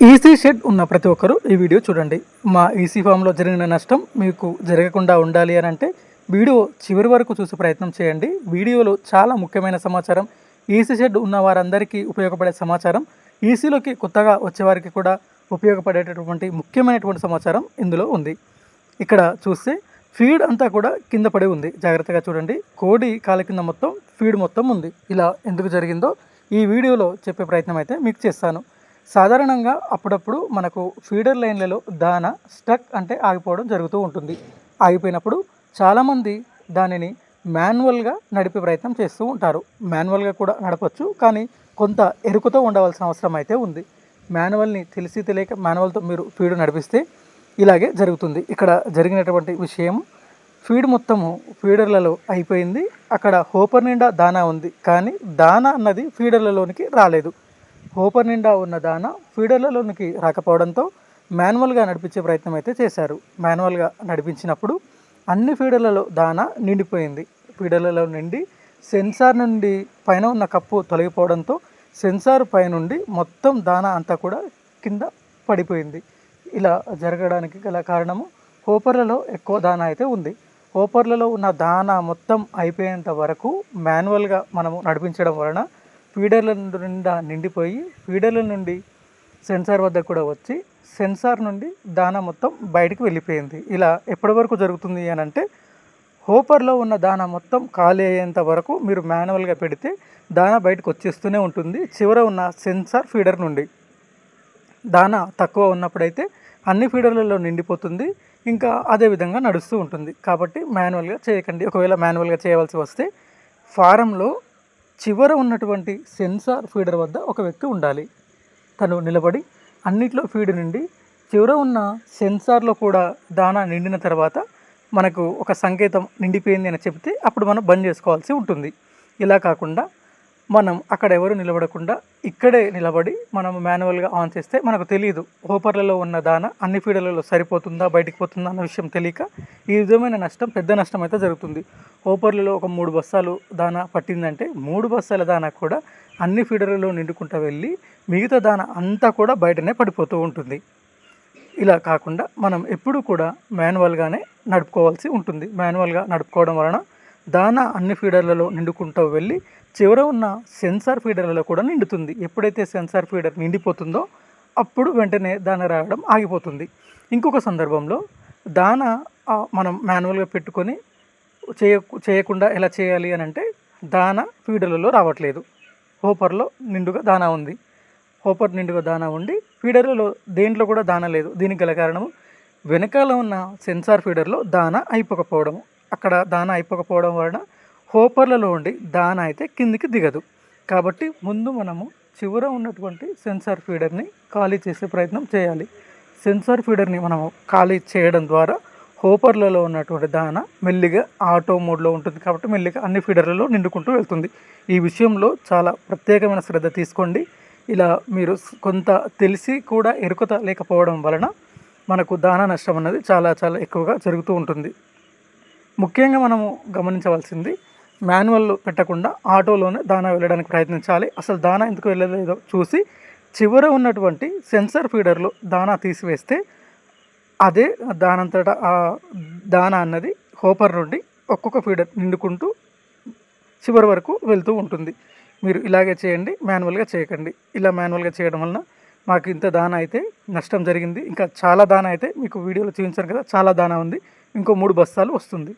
EC shed ఉన్న ప్రతి ఒక్కరూ ఈ వీడియో చూడండి. మా ఈసీ ఫామ్లో జరిగిన నష్టం మీకు జరగకుండా ఉండాలి అని అంటే వీడియో చివరి వరకు చూసే ప్రయత్నం చేయండి. వీడియోలో చాలా ముఖ్యమైన సమాచారం, ఈసీ షెడ్ ఉన్న వారందరికీ ఉపయోగపడే సమాచారం, ఈసీలోకి కొత్తగా వచ్చేవారికి కూడా ఉపయోగపడేటటువంటి ముఖ్యమైనటువంటి సమాచారం ఇందులో ఉంది. ఇక్కడ చూస్తే ఫీడ్ అంతా కూడా కింద పడి ఉంది. జాగ్రత్తగా చూడండి. కోడి కాల కింద మొత్తం ఫీడ్ మొత్తం ఉంది. ఇలా ఎందుకు జరిగిందో ఈ వీడియోలో చెప్పే ప్రయత్నం అయితే మీకు చేస్తాను. సాధారణంగా అప్పుడప్పుడు మనకు ఫీడర్ లైన్లలో దాన స్టక్ అంటే ఆగిపోవడం జరుగుతూ ఉంటుంది. ఆగిపోయినప్పుడు చాలామంది దానిని మాన్యువల్గా నడిపే ప్రయత్నం చేస్తూ ఉంటారు. మాన్యువల్గా కూడా నడపచ్చు, కానీ కొంత ఎరుకుతో ఉండవలసిన అవసరం అయితే ఉంది. మాన్యువల్ని తెలిసి తెలియక మాన్యువల్తో మీరు ఫీడ్ నడిపిస్తే ఇలాగే జరుగుతుంది. ఇక్కడ జరిగినటువంటి విషయం, ఫీడ్ మొత్తము ఫీడర్లలో అయిపోయింది. అక్కడ హోపర్ నిండా దానా ఉంది, కానీ దానా అన్నది ఫీడర్లలోనికి రాలేదు. హోపర్ నిండా ఉన్న దానా ఫీడర్లలోనికి రాకపోవడంతో మాన్యువల్గా నడిపించే ప్రయత్నం అయితే చేశారు. మాన్యువల్గా నడిపించినప్పుడు అన్ని ఫీడర్లలో దానా నిండిపోయింది. ఫీడర్లలో నిండి సెన్సార్ నుండి పైన ఉన్న కప్పు తొలగిపోవడంతో సెన్సార్ పైనుండి మొత్తం దానా అంతా కూడా కింద పడిపోయింది. ఇలా జరగడానికి గల కారణము, హోపర్లలో ఎక్కువ దానా అయితే ఉంది. హోపర్లలో ఉన్న దానా మొత్తం అయిపోయేంత వరకు మాన్యువల్గా మనము నడిపించడం వలన ఫీడర్ల నిండా నిండిపోయి ఫీడర్ల నుండి సెన్సార్ వద్ద కూడా వచ్చి సెన్సార్ నుండి దానా మొత్తం బయటికి వెళ్ళిపోయింది. ఇలా ఎప్పటి వరకు జరుగుతుంది అని అంటే, హోపర్లో ఉన్న దానా మొత్తం ఖాళీ అయ్యేంత వరకు మీరు మాన్యువల్గా పెడితే దానా బయటకు వచ్చేస్తూనే ఉంటుంది. చివర ఉన్న సెన్సార్ ఫీడర్ నుండి దానా తక్కువ ఉన్నప్పుడైతే అన్ని ఫీడర్లలో నిండిపోతుంది. ఇంకా అదే విధంగా నడుస్తూ ఉంటుంది. కాబట్టి మాన్యువల్గా చేయకండి. ఒకవేళ మాన్యువల్గా చేయవలసి వస్తే ఫారంలో చివర ఉన్నటువంటి సెన్సార్ ఫీడర్ వద్ద ఒక వ్యక్తి ఉండాలి. తను నిలబడి అన్నిట్లో ఫీడ్ నుండి చివర ఉన్న సెన్సార్లో కూడా దానా నిండిన తర్వాత మనకు ఒక సంకేతం నిండిపోయింది అని చెప్తే అప్పుడు మనం బంద్ చేసుకోవాల్సి ఉంటుంది. ఇలా కాకుండా మనం అక్కడ ఎవరు నిలబడకుండా ఇక్కడే నిలబడి మనం మాన్యువల్గా ఆన్ చేస్తే మనకు తెలియదు హోపర్లలో ఉన్న దానా అన్ని ఫీడర్లలో సరిపోతుందా బయటికి పోతుందా అన్న విషయం తెలియక ఈ విధమైన నష్టం, పెద్ద నష్టం అయితే జరుగుతుంది. హోపర్లలో ఒక 3 బస్తాలు దానా పట్టిందంటే 3 బస్తాల దానా కూడా అన్ని ఫీడర్లలో నిండుకుంటూ వెళ్ళి మిగతా దానా అంతా కూడా బయటనే పడిపోతూ ఉంటుంది. ఇలా కాకుండా మనం ఎప్పుడు కూడా మాన్యువల్గానే నడుపుకోవాల్సి ఉంటుంది. మాన్యువల్గా నడుపుకోవడం వలన దానా అన్ని ఫీడర్లలో నిండుకుంటూ వెళ్ళి చివర ఉన్న సెన్సార్ ఫీడర్లలో కూడా నిండుతుంది. ఎప్పుడైతే సెన్సార్ ఫీడర్ నిండిపోతుందో అప్పుడు వెంటనే దానా రావడం ఆగిపోతుంది. ఇంకొక సందర్భంలో దానా మనం మాన్యువల్గా పెట్టుకొని చేయకుండా ఎలా చేయాలి అని అంటే, దానా ఫీడర్లలో రావట్లేదు, హోపర్లో నిండుగా దానా ఉంది. హోపర్ నిండుగా దానా ఉండి ఫీడర్లలో దేంట్లో కూడా దానా లేదు. దీనికి గల కారణము, వెనకాల ఉన్న సెన్సార్ ఫీడర్లో దానా అయిపోకపోవడము. అక్కడ దానా అయిపోకపోవడం వలన హోపర్లలో ఉండి దానా అయితే కిందికి దిగదు. కాబట్టి ముందు మనము చివర ఉన్నటువంటి సెన్సార్ ఫీడర్ని ఖాళీ చేసే ప్రయత్నం చేయాలి. సెన్సార్ ఫీడర్ని మనము ఖాళీ చేయడం ద్వారా హోపర్లలో ఉన్నటువంటి దానా మెల్లిగా ఆటో మోడ్లో ఉంటుంది. కాబట్టి మెల్లిగా అన్ని ఫీడర్లలో నిండుకుంటూ వెళ్తుంది. ఈ విషయంలో చాలా ప్రత్యేకమైన శ్రద్ధ తీసుకోండి. ఇలా మీరు కొంత తెలిసి కూడా ఎరుకత లేకపోవడం వలన మనకు దానా నష్టం అన్నది చాలా చాలా ఎక్కువగా జరుగుతూ ఉంటుంది. ముఖ్యంగా మనము గమనించవలసింది, మాన్యువల్ పెట్టకుండా ఆటోలోనే దానా వెళ్ళడానికి ప్రయత్నించాలి. అసలు దానా ఎందుకు వెళ్ళలేదో చూసి చివర ఉన్నటువంటి సెన్సార్ ఫీడర్లో దానా తీసివేస్తే అదే దానంతటా ఆ దానా అన్నది హోపర్ నుండి ఒక్కొక్క ఫీడర్ నిండుకుంటూ చివరి వరకు వెళ్తూ ఉంటుంది. మీరు ఇలాగే చేయండి, మాన్యువల్గా చేయకండి. ఇలా మాన్యువల్గా చేయడం వలన మాకు ఇంత దానా అయితే నష్టం జరిగింది. ఇంకా చాలా దానా అయితే మీకు వీడియోలో చూపించాను కదా, చాలా దానా ఉంది. ఇంకో 3 బస్తాలు వస్తుంది.